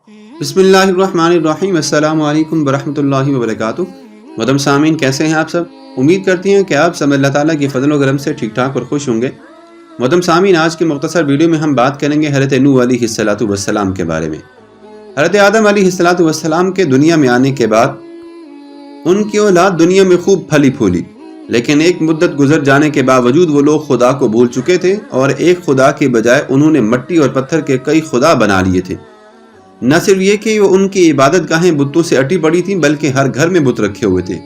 بسم اللہ الرحمن الرحیم۔ السلام علیکم ورحمۃ اللہ وبرکاتہ۔ محترم سامعین، کیسے ہیں آپ سب؟ امید کرتی ہیں کہ آپ سب اللہ تعالیٰ کی فضل و کرم سے ٹھیک ٹھاک اور خوش ہوں گے۔ محترم سامعین، آج کے مختصر ویڈیو میں ہم بات کریں گے حضرت نوح علیہ السلام کے بارے میں۔ حضرت آدم علیہ السلام کے دنیا میں آنے کے بعد ان کی اولاد دنیا میں خوب پھلی پھولی، لیکن ایک مدت گزر جانے کے باوجود وہ لوگ خدا کو بھول چکے تھے اور ایک خدا کے بجائے انہوں نے مٹی اور پتھر کے کئی خدا بنا لیے تھے۔ نہ صرف یہ کہ وہ ان کی عبادت گاہیں بتوں سے اٹی پڑی تھیں، بلکہ ہر گھر میں بت رکھے ہوئے تھے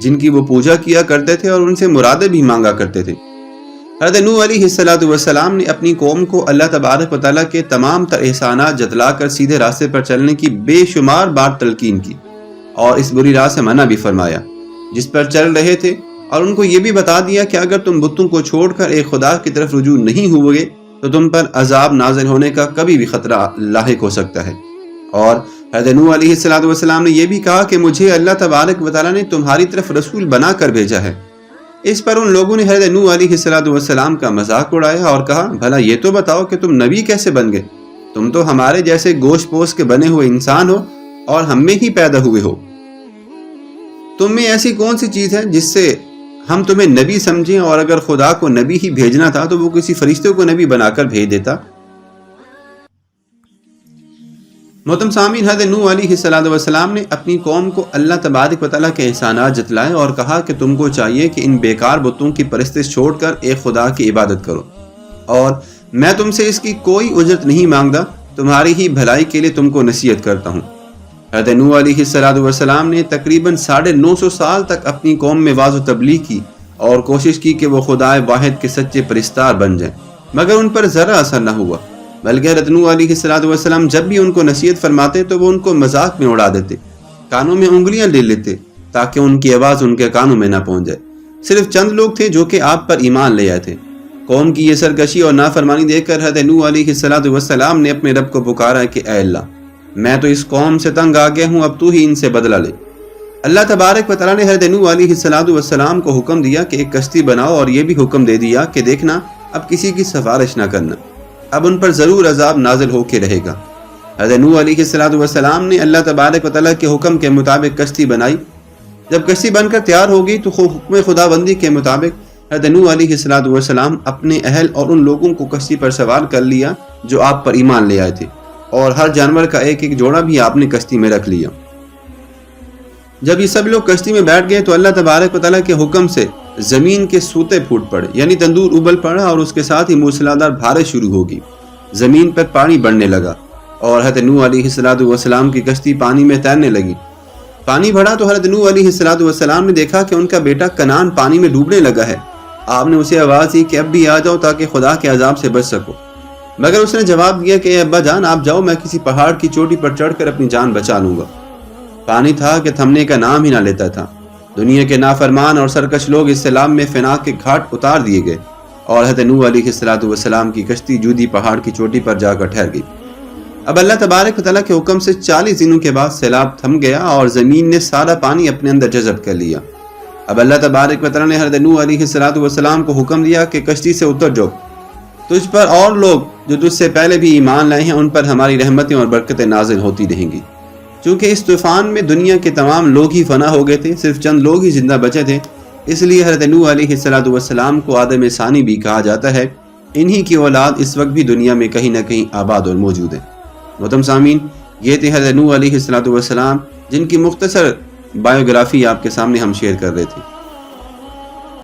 جن کی وہ پوجا کیا کرتے تھے اور ان سے مرادیں بھی مانگا کرتے تھے۔ حضرت نوح علیہ السلام نے اپنی قوم کو اللہ تبارک و تعالیٰ کے تمام تر احسانات جتلا کر سیدھے راستے پر چلنے کی بے شمار بار تلقین کی اور اس بری راہ سے منع بھی فرمایا جس پر چل رہے تھے، اور ان کو یہ بھی بتا دیا کہ اگر تم بتوں کو چھوڑ کر ایک خدا کی طرف رجوع نہیں ہوگے تو تم پر عذاب نازل ہونے کا کبھی بھی خطرہ لاحق ہو سکتا ہے۔ اور حضرت نوح علیہ السلام نے یہ بھی کہا کہ مجھے اللہ تبارک و تعالیٰ نے تمہاری طرف رسول بنا کر بھیجا ہے۔ اس پر ان لوگوں نے حضرت نوح علیہ السلام کا مذاق اڑایا اور کہا، بھلا یہ تو بتاؤ کہ تم نبی کیسے بن گئے؟ تم تو ہمارے جیسے گوشت پوست کے بنے ہوئے انسان ہو اور ہم میں ہی پیدا ہوئے ہو۔ تم میں ایسی کون سی چیز ہے جس سے ہم تمہیں نبی سمجھیں؟ اور اگر خدا کو نبی ہی بھیجنا تھا تو وہ کسی فرشتے کو نبی بنا کر بھیج دیتا۔ محترم سامعین، حضرت نوح علیہ السلام نے اپنی قوم کو اللہ تبارک و تعالیٰ کے احسانات جتلائے اور کہا کہ تم کو چاہیے کہ ان بیکار بتوں کی پرستش چھوڑ کر ایک خدا کی عبادت کرو، اور میں تم سے اس کی کوئی اجرت نہیں مانگتا، تمہاری ہی بھلائی کے لیے تم کو نصیحت کرتا ہوں۔ حضرت نوح علیہ السلام نے تقریباً 950 سال تک اپنی قوم میں واعظ و تبلیغ کی اور کوشش کی کہ وہ خدا واحد کے سچے پرستار بن جائیں، مگر ان پر ذرا اثر نہ ہوا، بلکہ حضرت نوح علیہ السلام جب بھی ان کو نصیحت فرماتے تو وہ ان کو مذاق میں اڑا دیتے، کانوں میں انگلیاں لے لیتے تاکہ ان کی آواز ان کے کانوں میں نہ پہنچ جائے۔ صرف چند لوگ تھے جو کہ آپ پر ایمان لے آئے تھے۔ قوم کی یہ سرکشی اور نافرمانی دیکھ کر حضرت نوح علیہ السلام نے اپنے رب کو پکارا کہ اے اللہ، میں تو اس قوم سے تنگ آ گیا ہوں، اب تو ہی ان سے بدلہ لے۔ اللہ تبارک و تعالیٰ نے حضرت نوح علیہ السلام کو حکم دیا کہ ایک کشتی بناؤ، اور یہ بھی حکم دے دیا کہ دیکھنا اب کسی کی سفارش نہ کرنا، اب ان پر ضرور عذاب نازل ہو کے رہے گا۔ حضرت نوح علیہ السلام نے اللہ تبارک و تعالیٰ کے حکم کے مطابق کشتی بنائی۔ جب کشتی بن کر تیار ہو گئی تو حکم خدا بندی کے مطابق حضرت نوح علیہ السلام اپنے اہل اور ان لوگوں کو کشتی پر سوار کر لیا جو آپ پر ایمان لے آئے تھے، اور ہر جانور کا ایک ایک جوڑا بھی آپ نے کشتی میں رکھ لیا۔ جب یہ سب لوگ کشتی میں بیٹھ گئے تو اللہ تبارک و تعالیٰ کے حکم سے زمین کے سوتے پھوٹ پڑے، یعنی تندور ابل پڑا، اور اس کے ساتھ ہی موسلادھار بارش شروع ہوگی۔ زمین پر پانی بڑھنے لگا اور حضرت نوح علیہ السلام کی کشتی پانی میں تیرنے لگی۔ پانی بڑھا تو حضرت نوح علیہ السلام نے دیکھا کہ ان کا بیٹا کنعان پانی میں ڈوبنے لگا ہے۔ آپ نے اسے آواز دی کہ اب بھی آ جاؤ تاکہ خدا کے عذاب سے بچ سکو، مگر اس نے جواب دیا کہ اے ابا جان، آپ جاؤ، میں کسی پہاڑ کی چوٹی پر چڑھ کر اپنی جان بچا لوں گا۔ پانی تھا کہ تھمنے کا نام ہی نہ لیتا تھا۔ دنیا کے نافرمان اور سرکش لوگ اس سیلاب میں فنا کے گھاٹ اتار دیے گئے، اور حضرت نوح علیہ السلام کی کشتی جودی پہاڑ کی چوٹی پر جا کر ٹھہر گئی۔ اب اللہ تبارک و تعالیٰ کے حکم سے 40 دنوں کے بعد سیلاب تھم گیا اور زمین نے سارا پانی اپنے اندر جذب کر لیا۔ اب اللہ تبارک و تعالیٰ نے حضرت نوح علیہ السلام کو حکم دیا کہ کشتی سے اتر جاؤ، تجھ پر اور لوگ جو تجھ سے پہلے بھی ایمان لائے ہیں ان پر ہماری رحمتیں اور برکتیں نازل ہوتی رہیں گی۔ چونکہ اس طوفان میں دنیا کے تمام لوگ ہی فنا ہو گئے تھے، صرف چند لوگ ہی زندہ بچے تھے، اس لیے حضرت نوح علیہ السلام کو آدم ثانی بھی کہا جاتا ہے۔ انہی کی اولاد اس وقت بھی دنیا میں کہیں نہ کہیں آباد اور موجود ہے۔ محترم سامعین، یہ تھے حضرت نوح علیہ السلام جن کی مختصر بایوگرافی آپ کے سامنے ہم شیئر کر رہے تھے۔